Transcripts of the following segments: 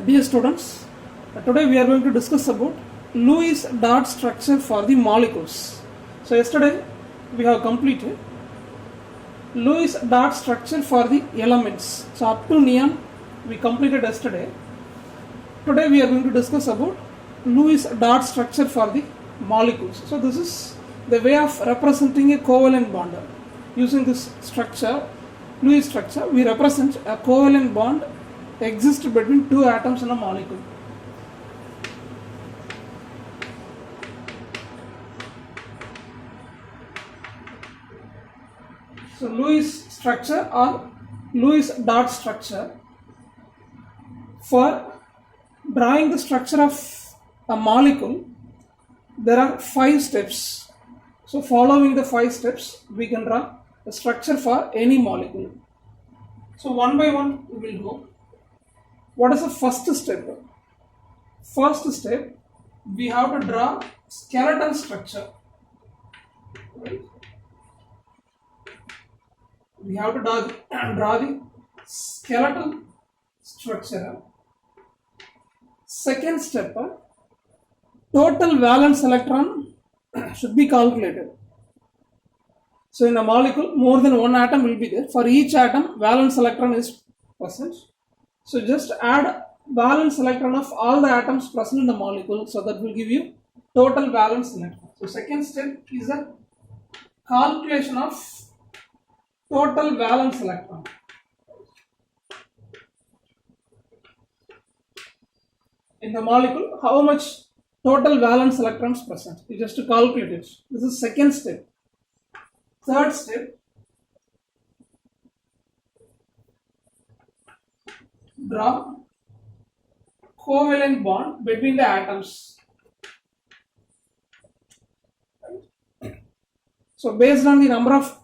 Dear students, today we are going to discuss about Lewis dot structure for the molecules. So yesterday we have completed Lewis dot structure for the elements. So up to neon we completed yesterday. Today we are going to discuss about Lewis dot structure for the molecules. So this is the way of representing a covalent bond. Using this structure, Lewis structure, we represent a covalent bond exists between two atoms in a molecule. So Lewis structure or Lewis dot structure, for drawing the structure of a molecule there are 5 steps. So following the 5 steps we can draw the structure for any molecule. So one by one we will go. What is the first step? First step, we have to draw skeletal structure. Right? We have to draw the skeletal structure. Second step, total valence electron should be calculated. So in a molecule, more than one atom will be there. For each atom, valence electron is present. So just add valence electron of all the atoms present in the molecule, so that will give you total valence electron. So second step is a calculation of total valence electron. In the molecule, how much total valence electrons present? You just to calculate it. This is second step. Third step, draw covalent bond between the atoms. So based on the number of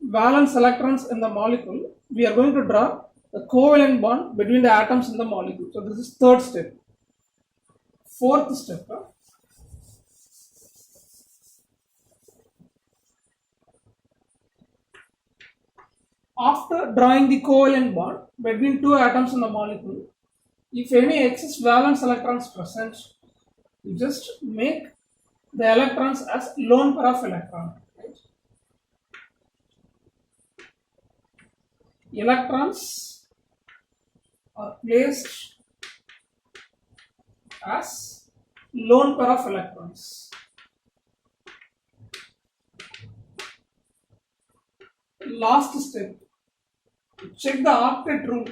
valence electrons in the molecule, we are going to draw the covalent bond between the atoms in the molecule. So this is third step. Fourth step, after drawing the covalent bond between two atoms in the molecule, if any excess valence electrons present, you just make the electrons as lone pair of electron. Right? Electrons are placed as lone pair of electrons. Last step, check the octet rule.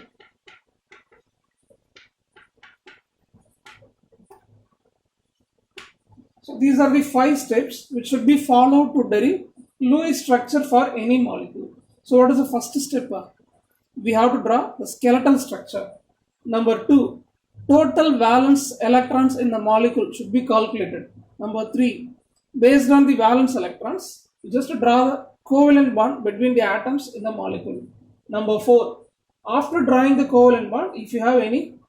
So these are the 5 steps which should be followed to derive Lewis structure for any molecule. So what is the first step? We have to draw the skeletal structure. Number 2, total valence electrons in the molecule should be calculated. Number 3, based on the valence electrons, you just draw the covalent bond between the atoms in the molecule. Number 4, after drawing the covalent bond, if you have any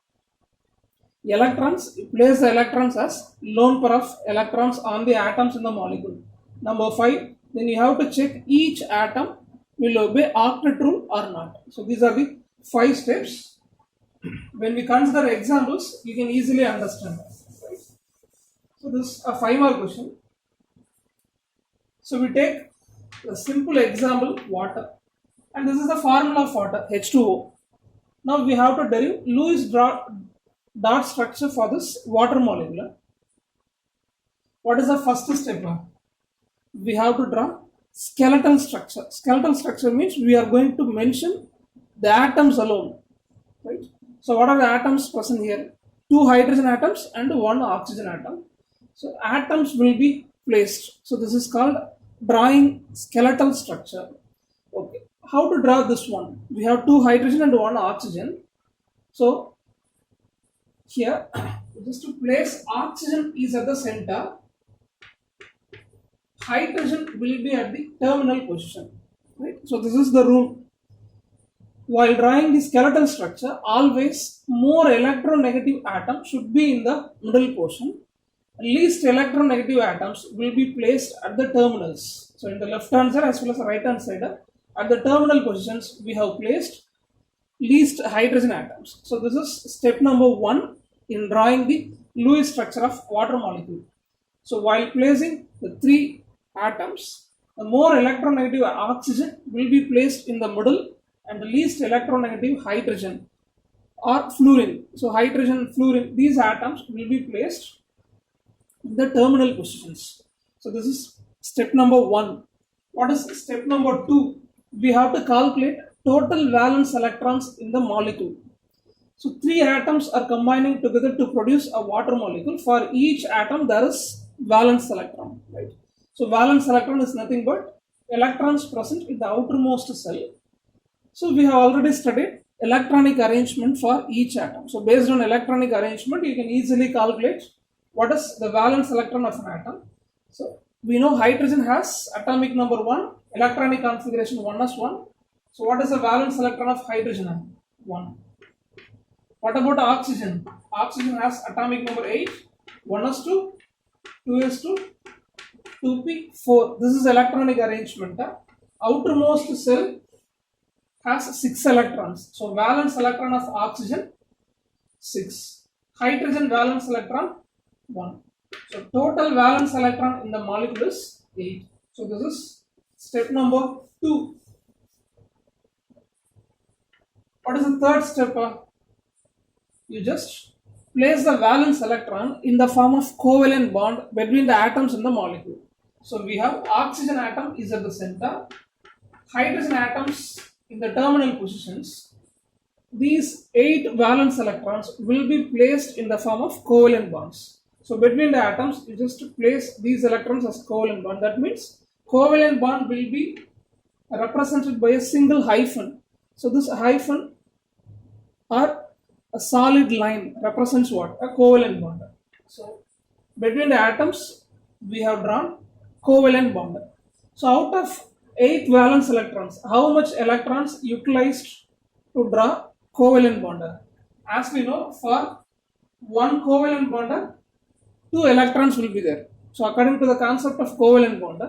electrons, you place the electrons as lone pair of electrons on the atoms in the molecule. Number 5, then you have to check each atom will obey octet rule or not. So these are the 5 steps. When we consider examples, you can easily understand. Right? So this is a 5 mark question. So we take a simple example, water, and this is the formula of water, H2O. Now we have to derive Lewis dot structure for this water molecule. What is the first step? We have to draw skeletal structure. Skeletal structure means we are going to mention the atoms alone. Right? So what are the atoms present here? 2 hydrogen atoms and 1 oxygen atom. So atoms will be placed. So this is called drawing skeletal structure. Okay. How to draw this one? We have 2 hydrogen and 1 oxygen. So here, just to place oxygen is at the center, hydrogen will be at the terminal position. Right? So this is the rule. While drawing the skeletal structure, always more electronegative atoms should be in the middle portion. Least electronegative atoms will be placed at the terminals. So in the left hand side as well as the right hand side, at the terminal positions we have placed least hydrogen atoms. So this is step number 1 in drawing the Lewis structure of water molecule. So while placing the 3 atoms, the more electronegative oxygen will be placed in the middle and the least electronegative hydrogen or fluorine. So hydrogen, fluorine, these atoms will be placed in the terminal positions. So this is step number 1. What is step number 2? We have to calculate total valence electrons in the molecule. So 3 atoms are combining together to produce a water molecule. For each atom there is valence electron, right? So valence electron is nothing but electrons present in the outermost cell. So we have already studied electronic arrangement for each atom. So based on electronic arrangement, you can easily calculate what is the valence electron of an atom. So we know hydrogen has atomic number 1, electronic configuration 1s1. So what is the valence electron of hydrogen? 1. What about oxygen? Oxygen has atomic number 8, 1s2, 2s2, 2p4. This is electronic arrangement. Outermost cell has 6 electrons. So valence electron of oxygen 6. Hydrogen valence electron 1. So total valence electron in the molecule is 8. So this is step number 2. What is the third step? You just place the valence electron in the form of covalent bond between the atoms in the molecule. So we have oxygen atom is at the center, hydrogen atoms in the terminal positions. These 8 valence electrons will be placed in the form of covalent bonds. So between the atoms, you just place these electrons as covalent bond. That means covalent bond will be represented by a single hyphen. So this hyphen or a solid line represents what? A covalent bond. So between the atoms, we have drawn covalent bond. So out of 8 valence electrons, how much electrons utilized to draw covalent bond? As we know, for one covalent bond, 2 electrons will be there. So according to the concept of covalent bond,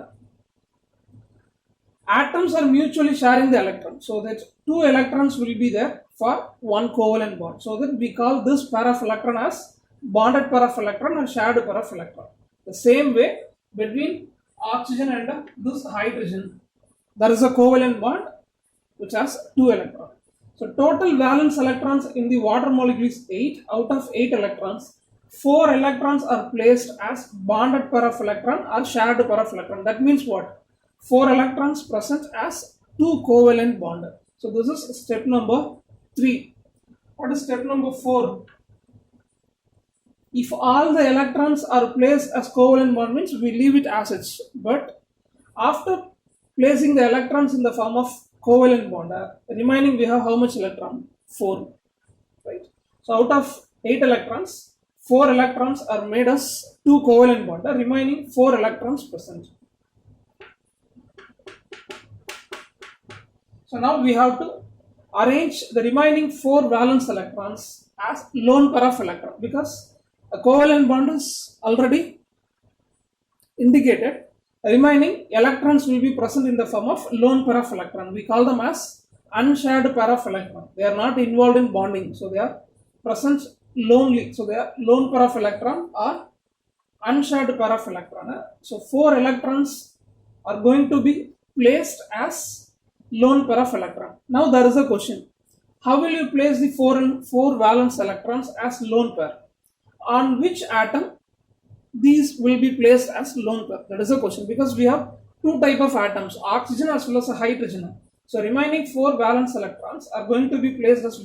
atoms are mutually sharing the electron. So that 2 electrons will be there for one covalent bond. So that we call this pair of electron as bonded pair of electron or shared pair of electron. The same way between oxygen and this hydrogen, there is a covalent bond which has 2 electrons. So total valence electrons in the water molecule is 8. Out of 8 electrons, 4 electrons are placed as bonded pair of electron or shared pair of electron. That means what? 4 electrons present as 2 covalent bond. So this is step number 3. What is step number 4? If all the electrons are placed as covalent bond means we leave it as such. But after placing the electrons in the form of covalent bond, remaining we have how much electron? 4. Right. So out of 8 electrons, 4 electrons are made as 2 covalent bond. The remaining 4 electrons present. So now we have to arrange the remaining 4 valence electrons as lone pair of electron, because a covalent bond is already indicated. Remaining electrons will be present in the form of lone pair of electron. We call them as unshared pair of electron. They are not involved in bonding, so they are present lonely. So they are lone pair of electron or unshared pair of electron. So 4 electrons are going to be placed as lone pair of electron. Now there is a question: how will you place the 4 valence electrons as lone pair? On which atom these will be placed as lone pair? That is a question, because we have 2 type of atoms, oxygen as well as hydrogen. So remaining 4 valence electrons are going to be placed as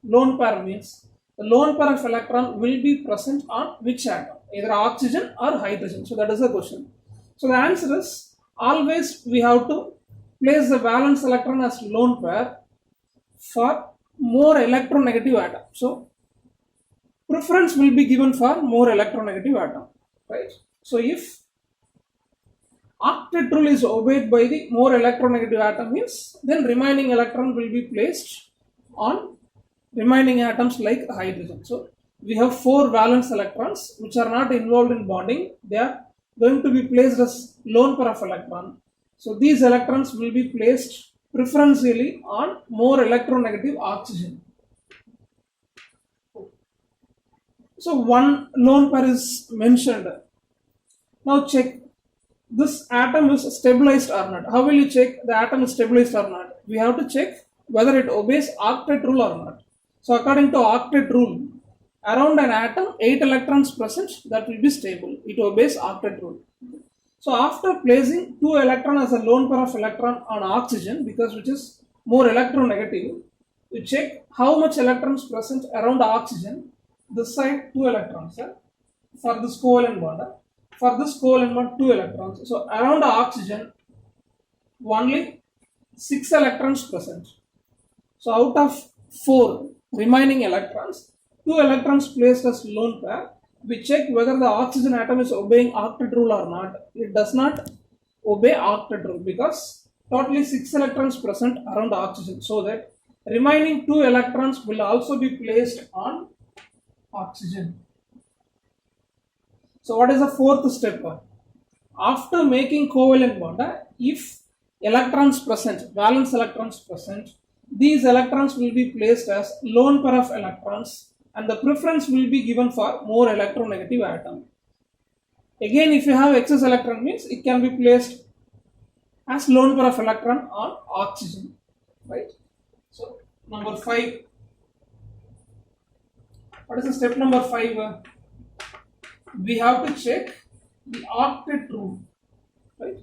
lone pair, means the lone pair of electron will be present on which atom, either oxygen or hydrogen. So that is the question. So the answer is always we have to place the valence electron as lone pair for more electronegative atom. So preference will be given for more electronegative atom, right? So if octet rule is obeyed by the more electronegative atom means, then remaining electron will be placed on remaining atoms like hydrogen. So we have 4 valence electrons which are not involved in bonding. They are going to be placed as lone pair of electron. So these electrons will be placed preferentially on more electronegative oxygen. So one lone pair is mentioned. Now check this atom is stabilized or not. How will you check the atom is stabilized or not? We have to check whether it obeys octet rule or not. So according to octet rule, around an atom 8 electrons present, that will be stable. It obeys octet rule. So after placing 2 electron as a lone pair of electron on oxygen, because which is more electronegative, you check how much electrons present around the oxygen. This side 2 electrons, yeah? For this covalent bond. For this covalent bond 2 electrons. So around the oxygen only 6 electrons present. So out of 4 remaining electrons, 2 electrons placed as lone pair. We check whether the oxygen atom is obeying octet rule or not. It does not obey octet rule because totally 6 electrons present around the oxygen. So that remaining 2 electrons will also be placed on oxygen. So what is the fourth step? After making covalent bond, if electrons present, valence electrons present, these electrons will be placed as lone pair of electrons and the preference will be given for more electronegative atom. Again, if you have excess electron means it can be placed as lone pair of electron on oxygen, right? So number 5. What is the step number 5? We have to check the octet rule, right?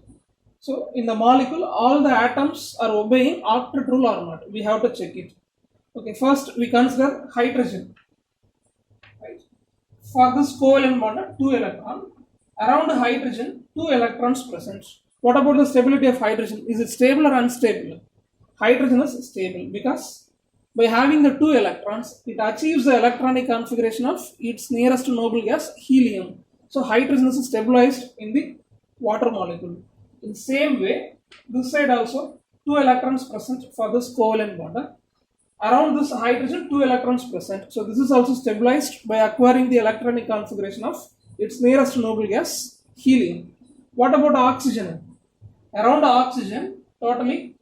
So in the molecule, all the atoms are obeying octet rule or not. We have to check it. Okay, first we consider hydrogen. Right? For this covalent bond, 2 electron. Around hydrogen, 2 electrons present. What about the stability of hydrogen? Is it stable or unstable? Hydrogen is stable because by having the 2 electrons, it achieves the electronic configuration of its nearest noble gas, helium. So hydrogen is stabilized in the water molecule. In same way, this side also 2 electrons present for this covalent bond. Around this hydrogen, 2 electrons present. So this is also stabilized by acquiring the electronic configuration of its nearest noble gas, helium. What about oxygen? Around oxygen, totally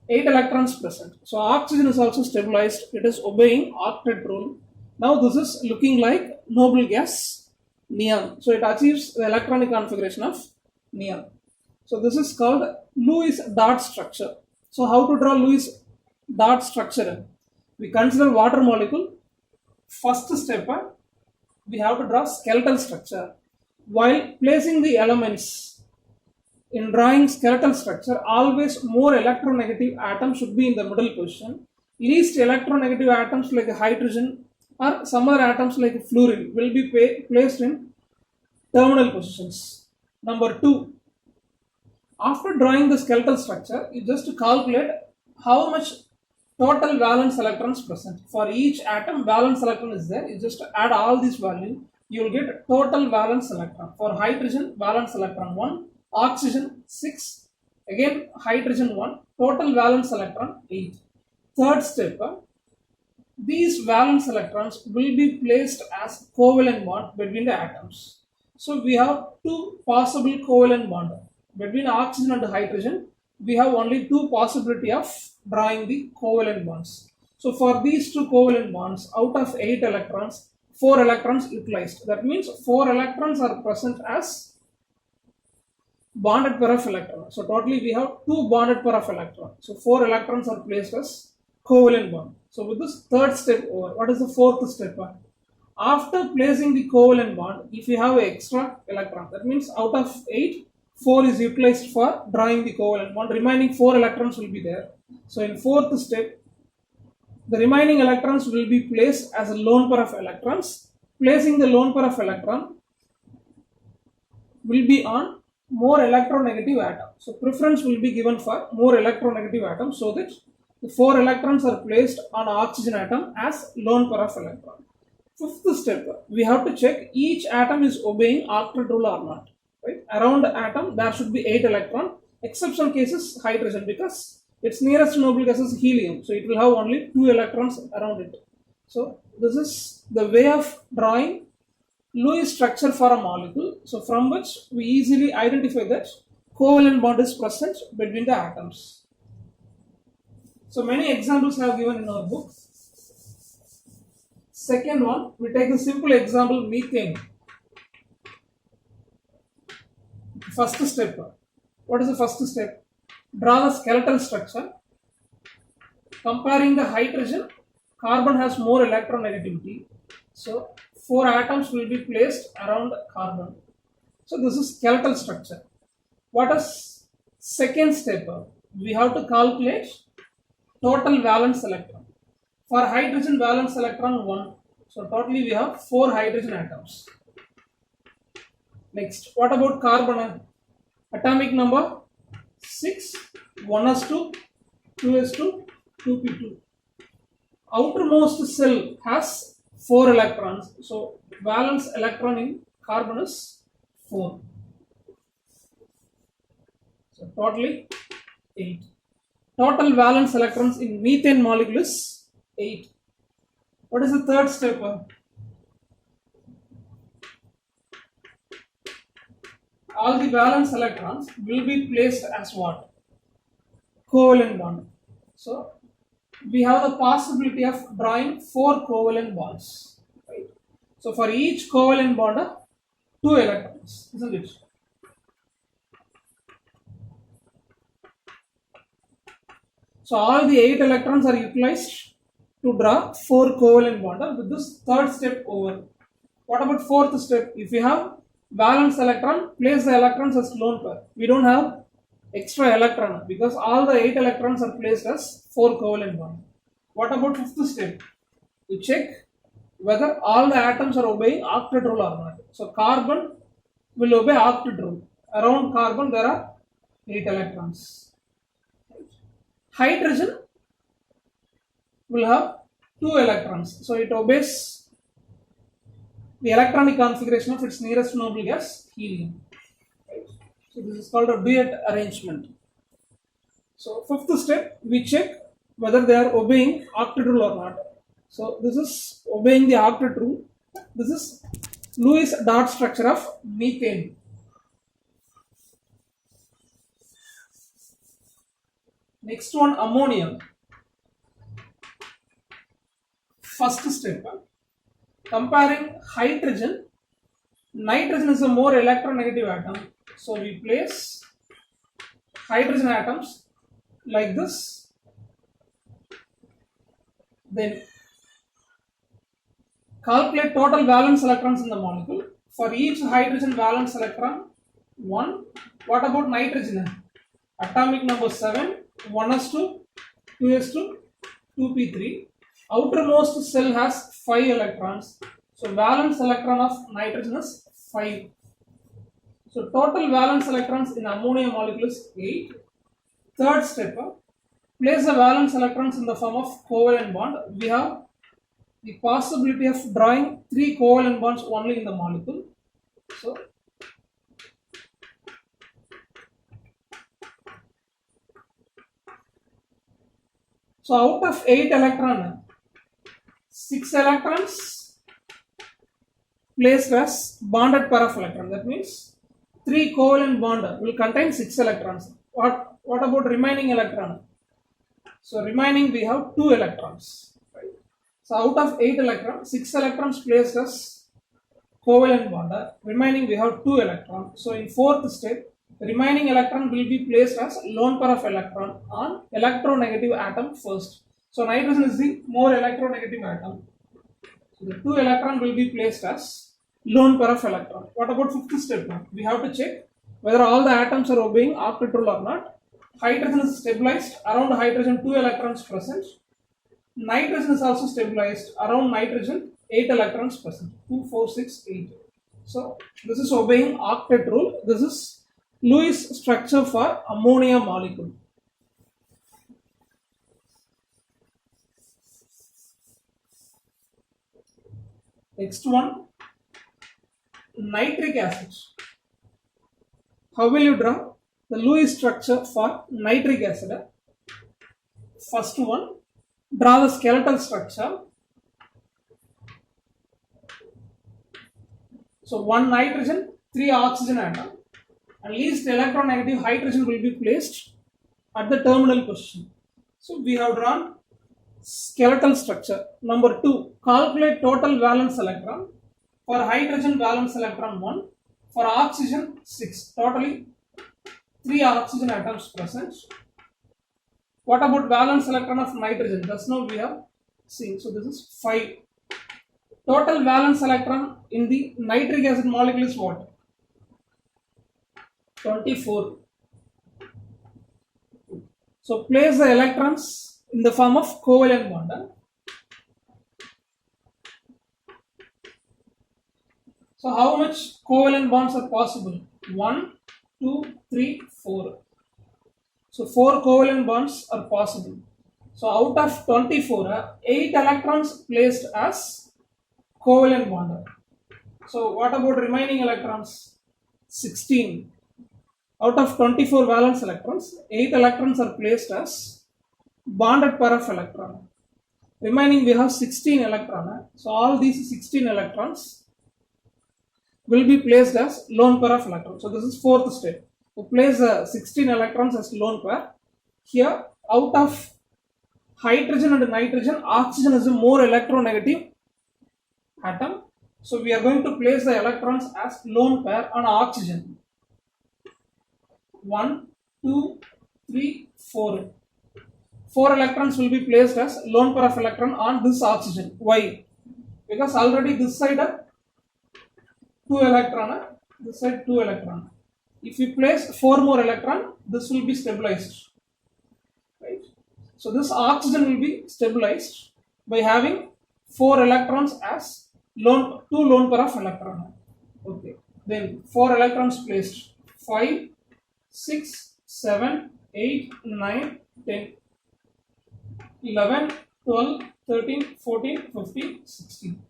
8 electrons present. So oxygen is also stabilized. It is obeying octet rule. Now this is looking like noble gas, neon. So it achieves the electronic configuration of neon. So this is called Lewis dot structure. So how to draw Lewis dot structure? We consider water molecule. First step, we have to draw skeletal structure. While placing the elements in drawing skeletal structure, always more electronegative atoms should be in the middle position. Least electronegative atoms like hydrogen or some other atoms like fluorine will be placed in terminal positions. Number 2, after drawing the skeletal structure, you just calculate how much total valence electrons present. For each atom, valence electron is there. You just add all these values. You will get total valence electron. For hydrogen, valence electron 1, oxygen 6, again hydrogen 1, total valence electron 8. Third step, these valence electrons will be placed as covalent bond between the atoms. So we have 2 possible covalent bond between oxygen and hydrogen. We have only 2 possibility of drawing the covalent bonds. So for these 2 covalent bonds, out of 8 electrons, 4 electrons utilized. That means 4 electrons are present as bonded pair of electron. So totally we have 2 bonded pair of electron. So 4 electrons are placed as covalent bond. So with this third step over, what is the fourth step? After placing the covalent bond, if you have an extra electron, that means out of 8, 4 is utilized for drawing the covalent bond. Remaining 4 electrons will be there. So in fourth step, the remaining electrons will be placed as a lone pair of electrons. Placing the lone pair of electron will be on more electronegative atom. So preference will be given for more electronegative atom, so that the 4 electrons are placed on oxygen atom as lone pair of electron. Fifth step, we have to check each atom is obeying octet rule or not. Right? Around the atom there should be 8 electron. Exceptional case is hydrogen because its nearest noble gas is helium, so it will have only 2 electrons around it. So this is the way of drawing Lewis structure for a molecule. So from which we easily identify that covalent bond is present between the atoms. So many examples I have given in our book. Second one, we take a simple example, methane. First step. What is the first step? Draw the skeletal structure. Comparing the hydrogen, carbon has more electronegativity. So 4 atoms will be placed around carbon. So this is skeletal structure. What is second step? We have to calculate total valence electron. For hydrogen, valence electron 1. So totally we have 4 hydrogen atoms. Next, what about carbon? Atomic number 6, 1s2, 2s2, 2p2. Outermost cell has 4 electrons. So valence electron in carbon is 4. So totally 8. Total valence electrons in methane molecule is 8. What is the third step? All the valence electrons will be placed as what? Covalent bond. So we have the possibility of drawing 4 covalent bonds. Right? So for each covalent bond, 2 electrons, isn't it? So all the 8 electrons are utilized to draw 4 covalent bond with this third step over. What about fourth step? If you have valence electron, place the electrons as lone pair. We don't have extra electron because all the 8 electrons are placed as 4 covalent bond. What about fifth step? You check whether all the atoms are obeying octet rule or not. So carbon will obey octet rule. Around carbon there are 8 electrons. Hydrogen will have 2 electrons. So it obeys the electronic configuration of its nearest noble gas, helium. Right? So this is called a duet arrangement. So fifth step, we check whether they are obeying octet rule or not. So this is obeying the octet rule. This is Lewis dot structure of methane. Next one, ammonia. First step, comparing hydrogen, nitrogen is a more electronegative atom. So we place hydrogen atoms like this. Then calculate total valence electrons in the molecule. For each hydrogen valence electron, 1. What about nitrogen? Atomic number 7, 1s2, 2s2, 2p3. Outermost cell has 5 electrons. So valence electron of nitrogen is 5. So total valence electrons in ammonia molecule is 8. Third step, place the valence electrons in the form of covalent bond. We have the possibility of drawing 3 covalent bonds only in the molecule. So out of 8 electrons, 6 electrons placed as bonded pair of electrons. That means 3 covalent bond will contain 6 electrons. What about remaining electron? So remaining we have 2 electrons. Right? So out of 8 electrons, 6 electrons placed as covalent bond. Remaining we have 2 electrons. So in fourth step, the remaining electron will be placed as lone pair of electron on electronegative atom first. So nitrogen is the more electronegative atom. So the 2 electron will be placed as lone pair of electron. What about fifth step now? We have to check whether all the atoms are obeying octet rule or not. Hydrogen is stabilized, around hydrogen 2 electrons present. Nitrogen is also stabilized, around nitrogen 8 electrons present. 2, 4, 6, 8. So this is obeying octet rule. This is Lewis structure for ammonia molecule. Next one, nitric acid. How will you draw the Lewis structure for nitric acid? First one, draw the skeletal structure. So 1 nitrogen, 3 oxygen atom, and least electronegative hydrogen will be placed at the terminal position. So we have drawn skeletal structure. Number 2, calculate total valence electron. For hydrogen, valence electron 1. For oxygen, 6. Totally 3 oxygen atoms present. What about valence electron of nitrogen? Just now we have seen. So this is 5. Total valence electron in the nitric acid molecule is what? 24. So place the electrons in the form of covalent bond. So how much covalent bonds are possible? 1, 2, 3, 4. So 4 covalent bonds are possible. So out of 24, 8 electrons placed as covalent bond. So what about remaining electrons? 16. Out of 24 valence electrons, 8 electrons are placed as bonded pair of electron. Remaining we have 16 electrons. So all these 16 electrons will be placed as lone pair of electrons. So this is fourth step. To place 16 electrons as lone pair. Here out of hydrogen and nitrogen, oxygen is a more electronegative atom. So we are going to place the electrons as lone pair on oxygen. 1, 2, 3, 4. 4 electrons will be placed as lone pair of electron on this oxygen. Why? Because already this side 2 electron, this side 2 electron. If we place 4 more electron, this will be stabilized. Right? So this oxygen will be stabilized by having 4 electrons as 2 lone pair of electron. Okay. Then 4 electrons placed. 5, 6, 7, 8, 9, 10, 11, 12, 13, 14, 15, 16.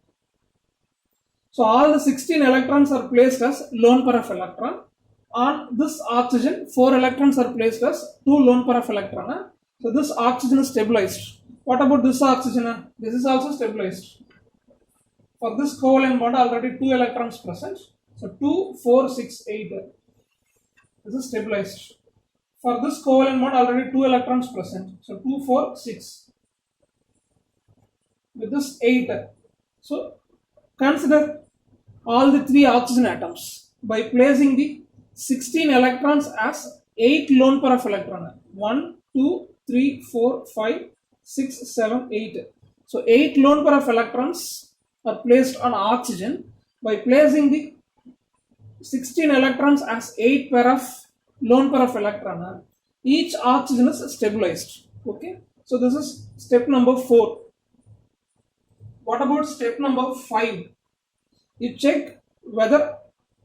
So all the 16 electrons are placed as lone pair of electron. On this oxygen, 4 electrons are placed as 2 lone pair of electron. So this oxygen is stabilized. What about this oxygen? This is also stabilized. For this covalent bond, already 2 electrons present. So 2, 4, 6, 8. This is stabilized. For this covalent bond, already 2 electrons present. So 2, 4, 6. With this 8. So consider all the 3 oxygen atoms by placing the 16 electrons as 8 lone pair of electron. 1, 2, 3, 4, 5, 6, 7, 8. So 8 lone pair of electrons are placed on oxygen by placing the 16 electrons as 8 pair of lone pair of electron. Each oxygen is stabilized. Okay. So this is step number 4. What about step number 5? You check whether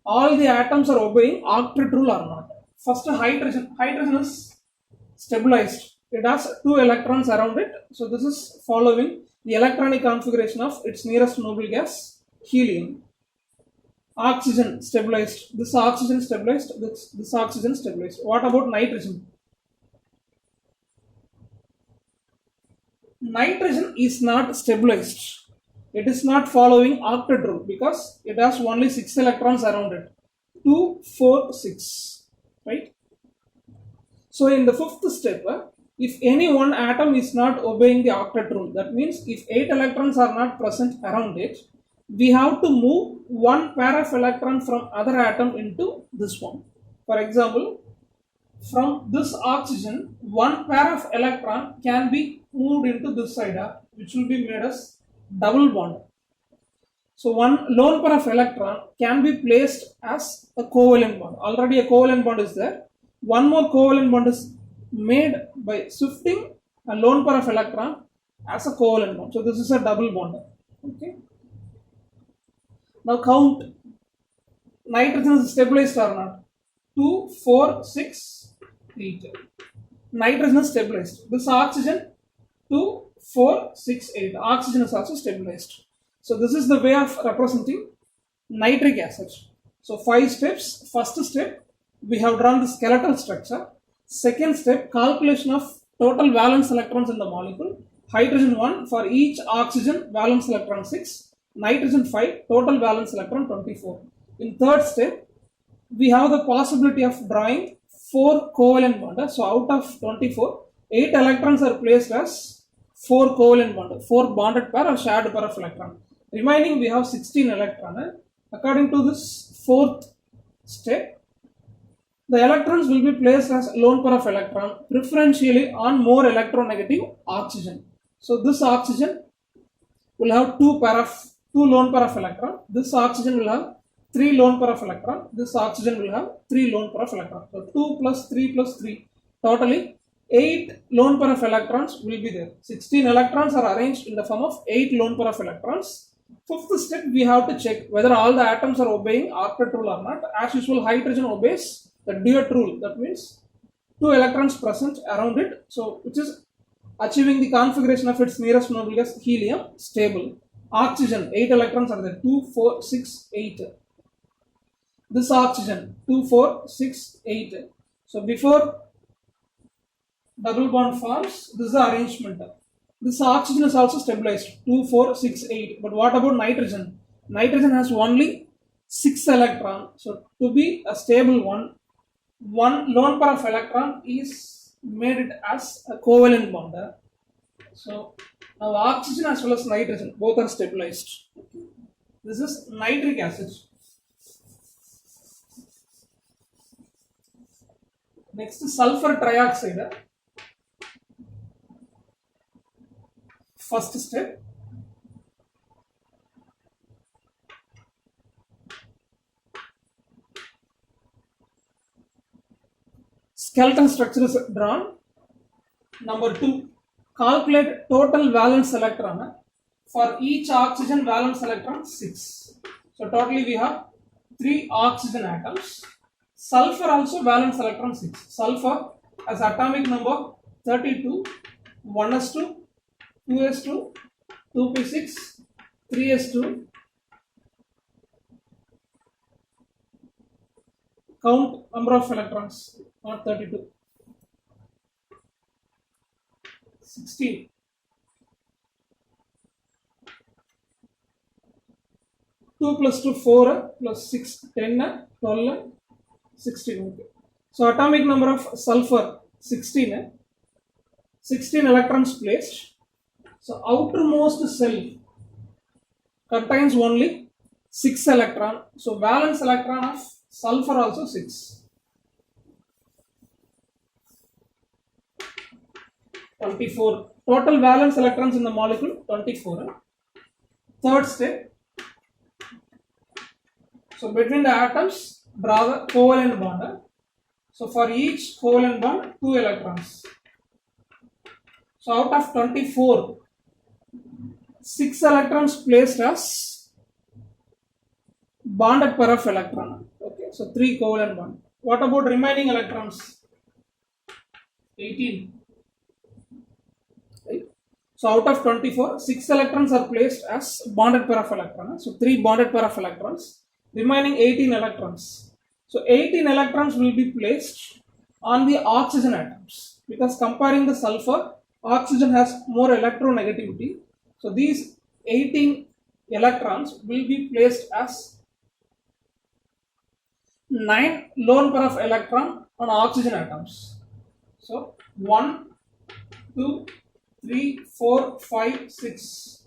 all the atoms are obeying octet rule or not. First, hydrogen. Hydrogen is stabilized. It has 2 electrons around it. So this is following the electronic configuration of its nearest noble gas, helium. Oxygen stabilized. This oxygen stabilized. This oxygen stabilized. What about nitrogen? Nitrogen is not stabilized. It is not following octet rule because it has only 6 electrons around it. 2, 4, 6. Right? So in the 5th step, if any one atom is not obeying the octet rule, that means if 8 electrons are not present around it, we have to move one pair of electron from other atom into this one. For example, from this oxygen, one pair of electron can be moved into this side, which will be made as double bond. So one lone pair of electron can be placed as a covalent bond. Already a covalent bond is there. One more covalent bond is made by shifting a lone pair of electron as a covalent bond. So this is a double bond. Okay. Now count. Nitrogen is stabilized or not? 2, 4, 6, 8. Nitrogen is stabilized. This oxygen 2, 4, 6, 8. Oxygen is also stabilized. So this is the way of representing nitric acid. So 5 steps. First step, we have drawn the skeletal structure. Second step, calculation of total valence electrons in the molecule. Hydrogen 1 for each oxygen, valence electron 6. Nitrogen 5, total valence electron 24. In third step, we have the possibility of drawing 4 covalent bonds. So out of 24, 8 electrons are placed as 4 covalent bond, 4 bonded pair or shared pair of electron. Remaining we have 16 electron. According to this fourth step, the electrons will be placed as lone pair of electron preferentially on more electronegative oxygen. So this oxygen will have two lone pair of electron. This oxygen will have 3 lone pair of electron. This oxygen will have 3 lone pair of electron. So 2 plus 3 plus 3, totally 8 lone pair of electrons will be there. 16 electrons are arranged in the form of 8 lone pair of electrons. Fifth step, we have to check whether all the atoms are obeying octet rule or not. As usual, hydrogen obeys the duet rule. That means 2 electrons present around it, so which is achieving the configuration of its nearest noble gas helium stable. Oxygen 8 electrons are there, 2 4 6 8. This oxygen 2 4 6 8. So before double bond forms, this is the arrangement. This oxygen is also stabilized 2 4 6 8. But what about nitrogen? Nitrogen has only 6 electrons. So to be a stable one lone pair of electron is made it as a covalent bond. So now oxygen as well as nitrogen both are stabilized. This is nitric acid. Next is sulfur trioxide. First step, skeleton structure is drawn. Number 2, calculate total valence electron. For each oxygen valence electron 6. So totally we have 3 oxygen atoms. Sulfur also valence electron 6. Sulfur has atomic number 32, 1s2, 2s2, 2p6, 3s2. Count number of electrons, not 32. 16. Two plus 2 4 plus 6 10 12 16. Okay. So atomic number of sulfur 16. 16 electrons placed. So outermost cell contains only 6 electron. So valence electron of sulfur also 6. 24. Total valence electrons in the molecule 24. Third step. So between the atoms, draw the covalent bond. So for each covalent bond, 2 electrons. So out of 24, 6 electrons placed as bonded pair of electron. Okay, so 3 covalent bond. What about remaining electrons? 18. Right? So out of 24, 6 electrons are placed as bonded pair of electron. So 3 bonded pair of electrons. Remaining 18 electrons. So 18 electrons will be placed on the oxygen atoms, because comparing the sulfur, oxygen has more electronegativity. So these 18 electrons will be placed as 9 lone pair of electron on oxygen atoms. So 1, 2, 3, 4, 5, 6,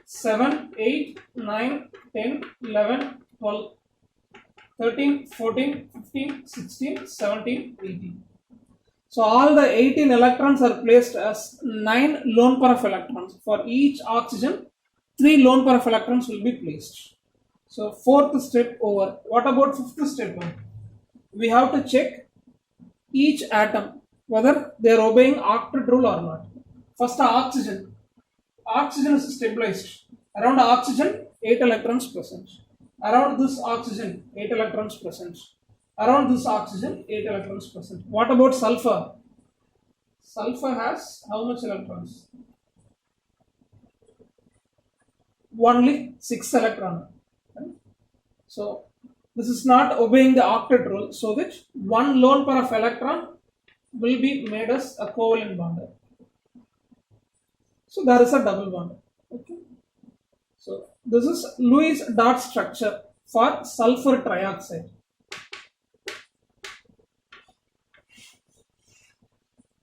7, 8, 9, 10, 11, 12, 13, 14, 15, 16, 17, 18. So all the 18 electrons are placed as 9 lone pair of electrons. For each oxygen, 3 lone pair of electrons will be placed. So fourth step over. What about fifth step? We have to check each atom whether they are obeying octet rule or not. First, oxygen. Oxygen is stabilized. Around oxygen, 8 electrons present. Around this oxygen, 8 electrons present. Around this oxygen, 8 electrons present. What about sulfur? Sulfur has how much electrons? Only 6 electrons. Right? So this is not obeying the octet rule, so that one lone pair of electron will be made as a covalent bond. So there is a double bond. Okay. So this is Lewis dot structure for sulfur trioxide.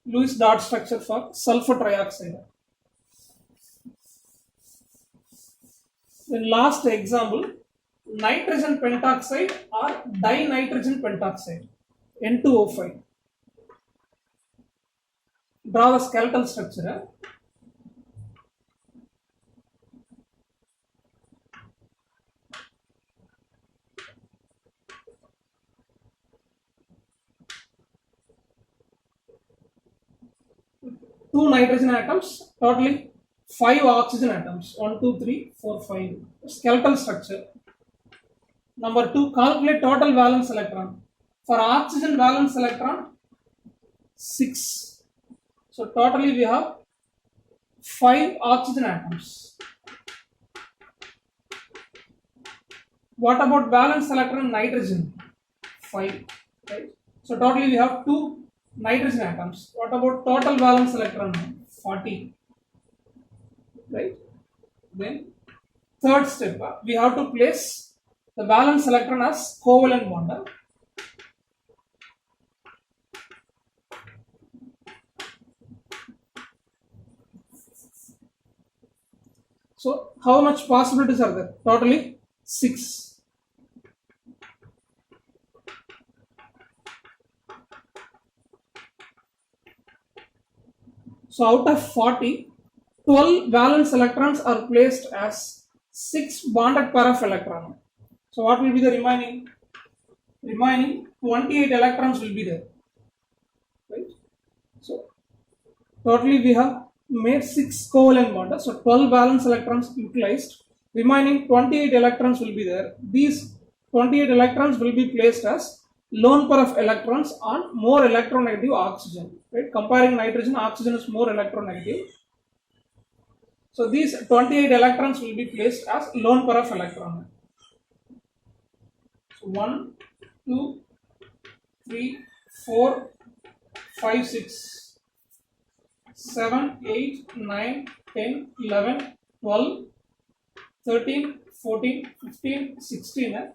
Lewis dot structure for sulfur trioxide. The last example, nitrogen pentoxide or dinitrogen pentoxide, N2O5. Draw the skeletal structure. Two nitrogen atoms, totally 5 oxygen atoms. 1, 2, 3, 4, 5. Skeletal structure. Number 2, calculate total valence electron. For oxygen valence electron, 6. So totally we have 5 oxygen atoms. What about valence electron nitrogen? 5. Right? So totally we have 2 nitrogen atoms. What about total valence electron? 40. Right? Then third step, we have to place the valence electron as covalent bond. So how much possibilities are there? Totally 6. So out of 40, 12 valence electrons are placed as 6 bonded pair of electrons. So what will be the remaining? Remaining 28 electrons will be there. Right? So totally we have made 6 covalent bonds. So 12 valence electrons utilized. Remaining 28 electrons will be there. These 28 electrons will be placed as lone pair of electrons on more electronegative oxygen. Right? Comparing nitrogen, oxygen is more electronegative. So these 28 electrons will be placed as lone pair of electron. So 1, 2, 3, 4, 5, 6, 7, 8, 9, 10, 11, 12, 13, 14, 15, 16,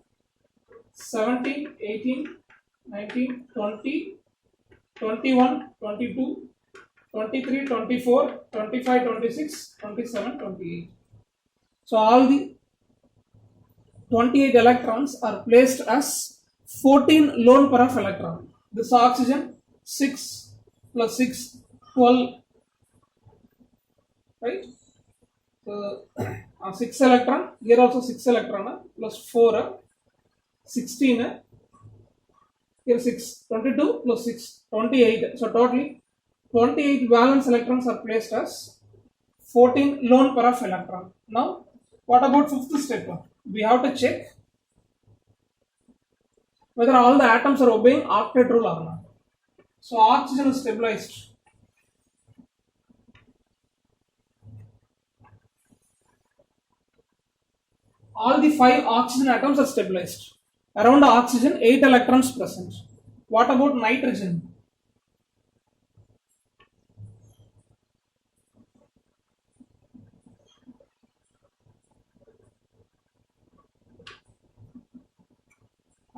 17, 18, 19, 20, 21, 22, 23, 24, 25, 26, 27, 28. So all the 28 electrons are placed as 14 lone pair of electron. This oxygen 6 plus 6, 12, right? So 6 electron, here also 6 electron plus 4, 16, here 6, 22 plus 6, 28. So totally 28 valence electrons are placed as 14 lone pair of electron. Now what about fifth step? We have to check whether all the atoms are obeying octet rule or not. So oxygen is stabilized. All the 5 oxygen atoms are stabilized. Around oxygen, 8 electrons present. What about nitrogen?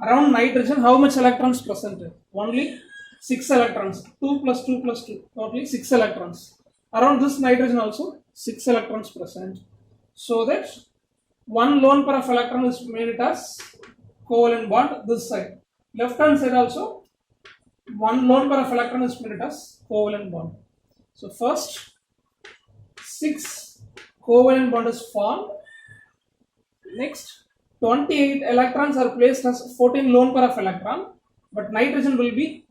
Around nitrogen, how much electrons present? Only 6 electrons. 2 plus 2 plus 2. Totally 6 electrons. Around this nitrogen also 6 electrons present. So that one lone pair of electron is made as covalent bond this side. Left hand side also one lone pair of electron is made as covalent bond. So first 6 covalent bond is formed. Next 28 electrons are placed as 14 lone pair of electron, but nitrogen will be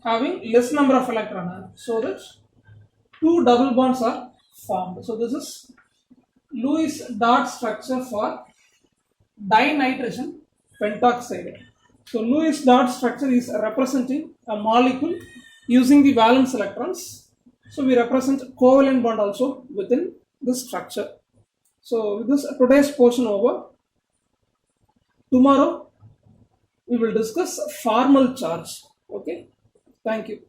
having less number of electron, so that 2 double bonds are formed. So this is Lewis dot structure for dinitrogen pentoxide. So Lewis dot structure is representing a molecule using the valence electrons. So we represent covalent bond also within this structure. So with this today's portion over. Tomorrow we will discuss formal charge. Okay, thank you.